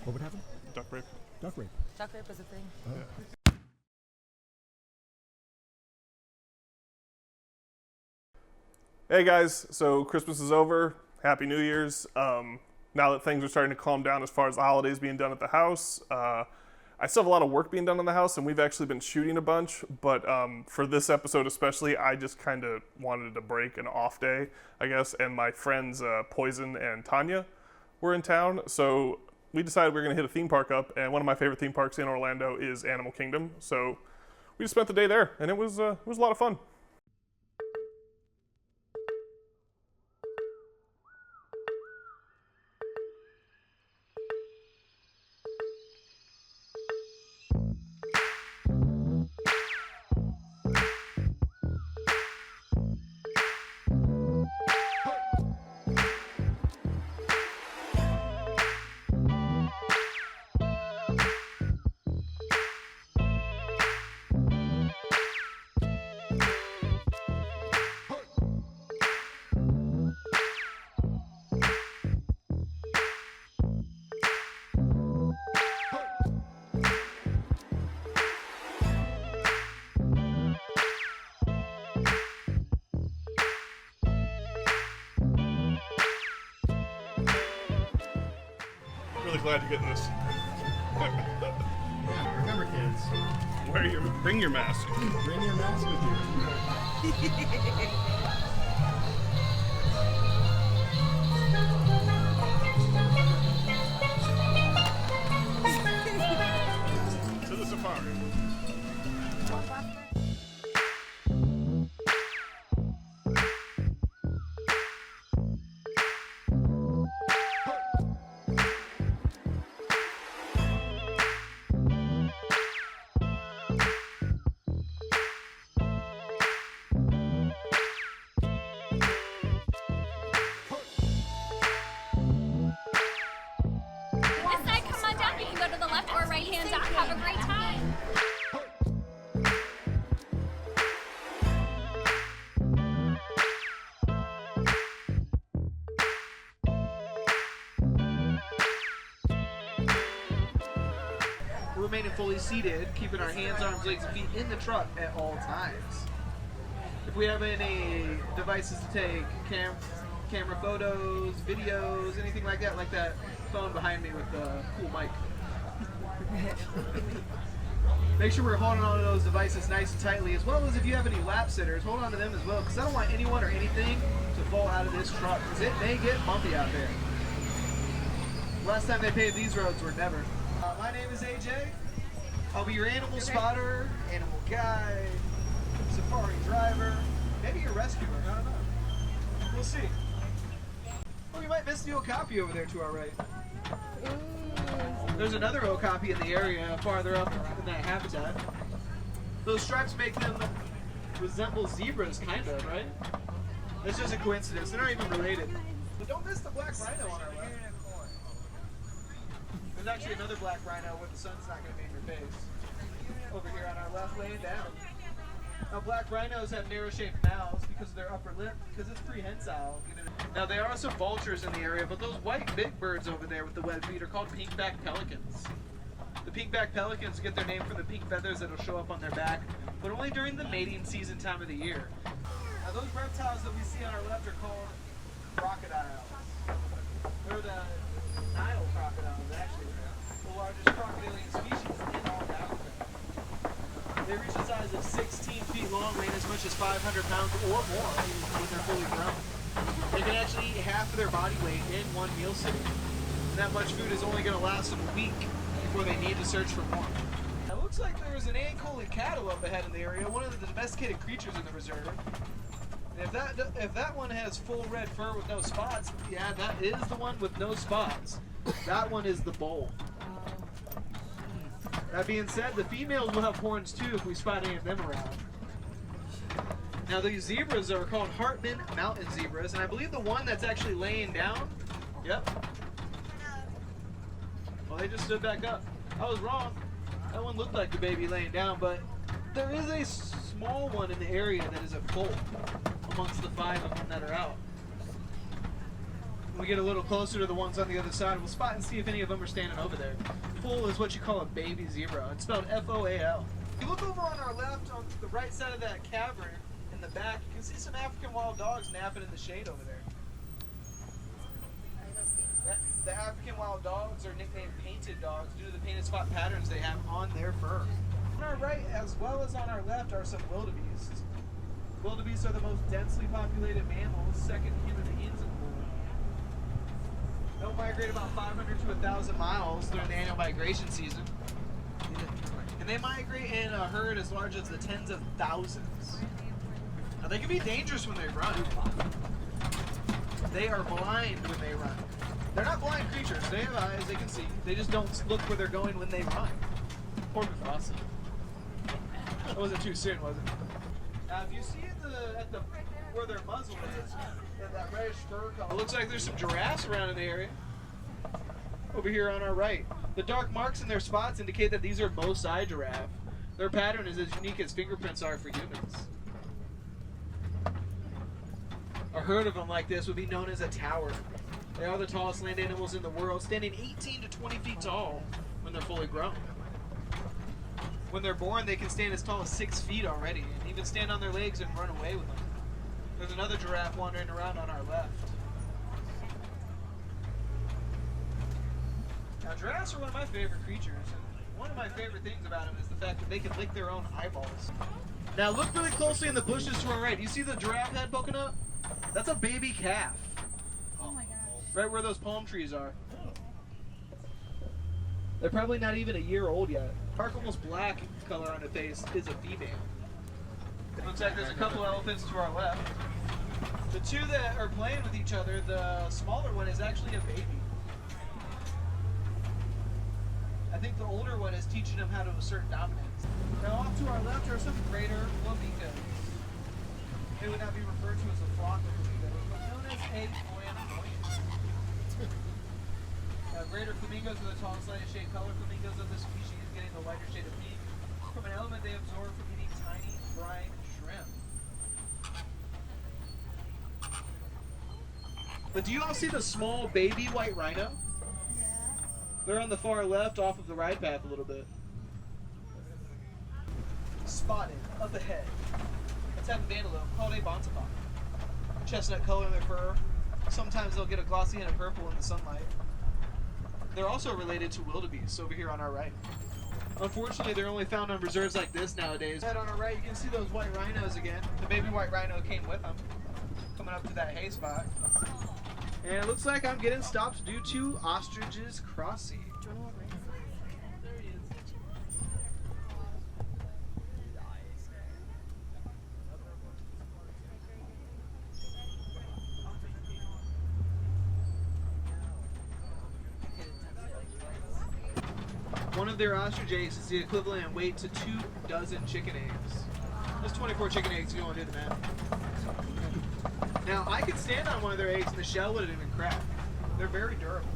What would happen? Duck rape. Duck rape. Duck rape is a thing. Oh. Yeah. Hey guys, so Christmas is over. Happy New Year's. Now that things are starting to calm down as far as the holidays being done at the house, I still have a lot of work being done in the house, and we've actually been shooting a bunch, but for this episode especially, I just kind of wanted to break an off day, I guess, and my friends Poisen and Tanya were in town, so we decided we were going to hit a theme park up, and one of my favorite theme parks in Orlando is Animal Kingdom, so we just spent the day there, and it was a lot of fun. Really glad you're getting this. Yeah, remember kids. Bring your mask. Bring your mask with you. To the safari. Have a great time. We're remaining fully seated, keeping our hands, arms, legs, and feet in the truck at all times. If we have any devices to take camera photos, videos, anything like that phone behind me with the cool mic. Make sure we're holding on to those devices nice and tightly, as well as if you have any lap sitters, hold on to them as well, because I don't want anyone or anything to fall out of this truck, because it may get bumpy out there. Last time they paved these roads were never. My name is AJ. I'll be your animal spotter, animal guide, safari driver, maybe your rescuer, I don't know. We'll see. Oh, we might miss the Okapi over there to our right. There's another Okapi in the area farther up in that habitat. Those stripes make them resemble zebras, kind of, right? It's just a coincidence. They're not even related. But don't miss the black rhino on our left. There's actually another black rhino where the sun's not going to be in your face. Over here on our left, laying down. Now, black rhinos have narrow-shaped mouths because of their upper lip, because it's prehensile. Now, there are some vultures in the area, but those white big birds over there with the web feet are called pinkback pelicans. The pinkback pelicans get their name from the pink feathers that'll show up on their back, but only during the mating season time of the year. Now, those reptiles that we see on our left are called crocodiles. They're the Nile crocodiles, actually. The largest crocodilian species in all of Africa. They reach a size of 16 feet long, weighing as much as 500 pounds or more when they're fully grown. They can actually eat half of their body weight in one meal sitting. And that much food is only going to last them a week before they need to search for more. It looks like there's an ankole cattle up ahead in the area, one of the domesticated creatures in the reserve. And if that one has full red fur with no spots, yeah, that is the one with no spots. That one is the bull. That being said, the females will have horns too if we spot any of them around. Now these zebras are called Hartman mountain zebras, and I believe the one that's actually laying down, yep. Well, they just stood back up. I was wrong. That one looked like the baby laying down, but there is a small one in the area that is a foal amongst the 5 of them that are out. When we get a little closer to the ones on the other side, we'll spot and see if any of them are standing over there. Foal is what you call a baby zebra. It's spelled F-O-A-L. If you look over on our left, on the right side of that cavern, in the back, you can see some African wild dogs napping in the shade over there. The African wild dogs are nicknamed painted dogs due to the painted spot patterns they have on their fur. On our right, as well as on our left, are some wildebeest. Wildebeest are the most densely populated mammals, second to human beings in the world. They'll migrate about 500 to 1,000 miles during the annual migration season. And they migrate in a herd as large as the tens of thousands. Now, they can be dangerous when they run. They are blind when they run. They're not blind creatures. They have eyes, they can see. They just don't look where they're going when they run. Poor Mufasa. That wasn't too soon, was it? Now, if you see where their muzzle is, and that reddish fur color, it looks like there's some giraffes around in the area. Over here on our right. The dark marks in their spots indicate that these are Moai giraffe. Their pattern is as unique as fingerprints are for humans. A herd of them like this would be known as a tower. They are the tallest land animals in the world, standing 18 to 20 feet tall when they're fully grown. When they're born, they can stand as tall as 6 feet already, and even stand on their legs and run away with them. There's another giraffe wandering around on our left. Now, giraffes are one of my favorite creatures, and one of my favorite things about them is the fact that they can lick their own eyeballs. Now, look really closely in the bushes to our right. Do you see the giraffe head poking up? That's a baby calf. Oh my gosh. Right where those palm trees are. They're probably not even a year old yet. Dark, almost black color on the face is a female. It looks like there's a couple elephants to our left. The two that are playing with each other, the smaller one is actually a baby. I think the older one is teaching him how to assert dominance. Now off to our left are some greater flamingos. They would not be referred to as a flock of flamingos, but known as egg flamingos. Greater flamingos are the tallest, lightest shade color flamingos of this species, getting the lighter shade of pink from an element they absorb from eating tiny brine shrimp. But do you all see the small baby white rhino? Yeah. They're on the far left off of the ride path a little bit. Spotted up ahead. Let's have a antelope called a bontebok. Chestnut color in their fur. Sometimes they'll get a glossy hint of purple in the sunlight. They're also related to wildebeest over here on our right. Unfortunately, they're only found on reserves like this nowadays. Head on our right, you can see those white rhinos again. The baby white rhino came with them, coming up to that hay spot. And it looks like I'm getting stopped due to ostriches crossing. There he is. One of their ostrich eggs is the equivalent in weight to 24 chicken eggs. There's 24 chicken eggs if you want to do the math. Now, I could stand on one of their eggs and the shell wouldn't even crack. They're very durable.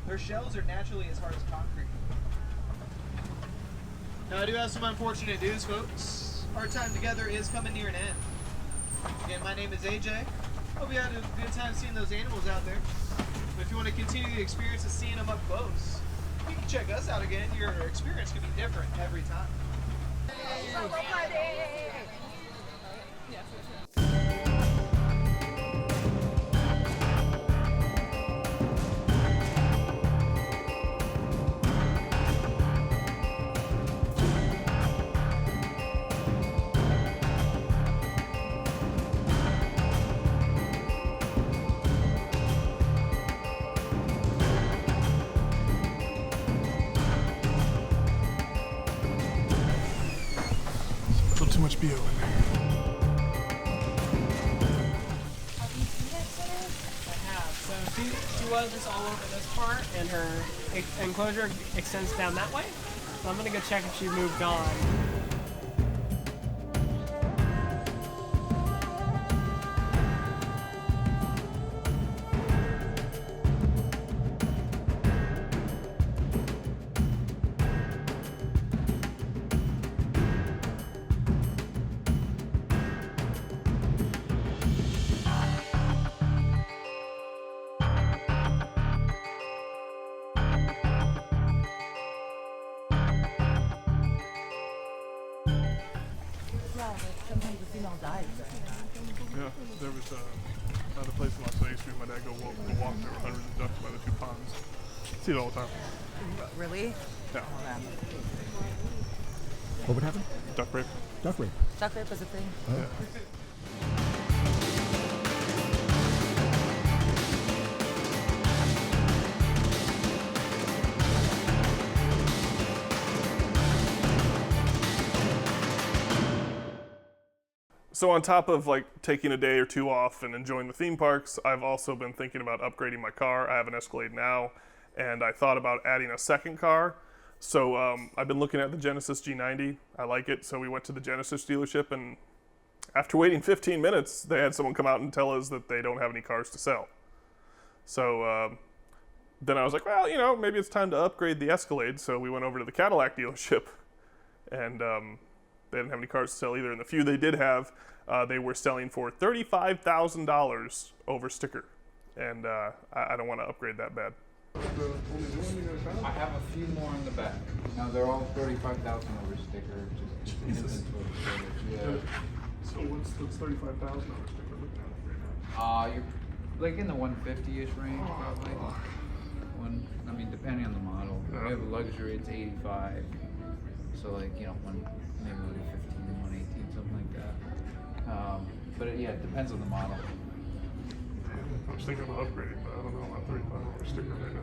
Their shells are naturally as hard as concrete. Now, I do have some unfortunate news, folks. Our time together is coming near an end. Again, my name is AJ. Hope you had a good time seeing those animals out there. But if you want to continue the experience of seeing them up close, you can check us out again. Your experience can be different every time. Still too much BO in there. Have you seen it, Twitter? I have. So she was just all over this part, and her enclosure extends down that way. So I'm gonna go check if she moved on. sometimes the female dies. Yeah, there was another place in Las Vegas where my dad go walk there were hundreds of ducks by the 2 ponds. See it all the time. Really? Yeah. What would happen? Duck rape. Duck rape. Duck rape is a thing. So on top of like taking a day or 2 off and enjoying the theme parks, I've also been thinking about upgrading my car. I have an Escalade now, and I thought about adding a second car. So I've been looking at the Genesis G90. I like it, so we went to the Genesis dealership, and after waiting 15 minutes, they had someone come out and tell us that they don't have any cars to sell. So then I was like, well, you know, maybe it's time to upgrade the Escalade. So we went over to the Cadillac dealership, and they didn't have any cars to sell either. And the few they did have, they were selling for $35,000 over sticker. And I don't want to upgrade that bad. I have a few more in the back. Now they're all 35,000 over sticker. Just inventory storage. Yeah. So what's 35,000 over sticker looking at right now? You're like in the 150-ish range probably. I mean, depending on the model. We have a luxury, it's 85. So like, you know, maybe like 15, 118, something like that. But yeah, it depends on the model. I was thinking about upgrading, but I don't know about 35 over sticker right now.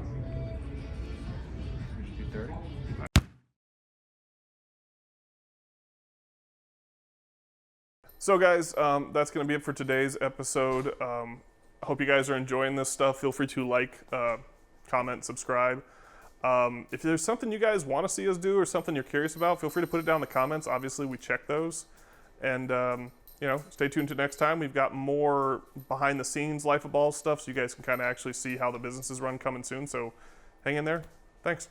We should do 30. So guys, that's going to be it for today's episode. I hope you guys are enjoying this stuff. Feel free to like, comment, subscribe. If there's something you guys want to see us do or something you're curious about, feel free to put it down in the comments. Obviously, we check those. And, you know, stay tuned to next time. We've got more behind-the-scenes Life of Balls stuff, so you guys can kind of actually see how the business is run coming soon. So hang in there. Thanks.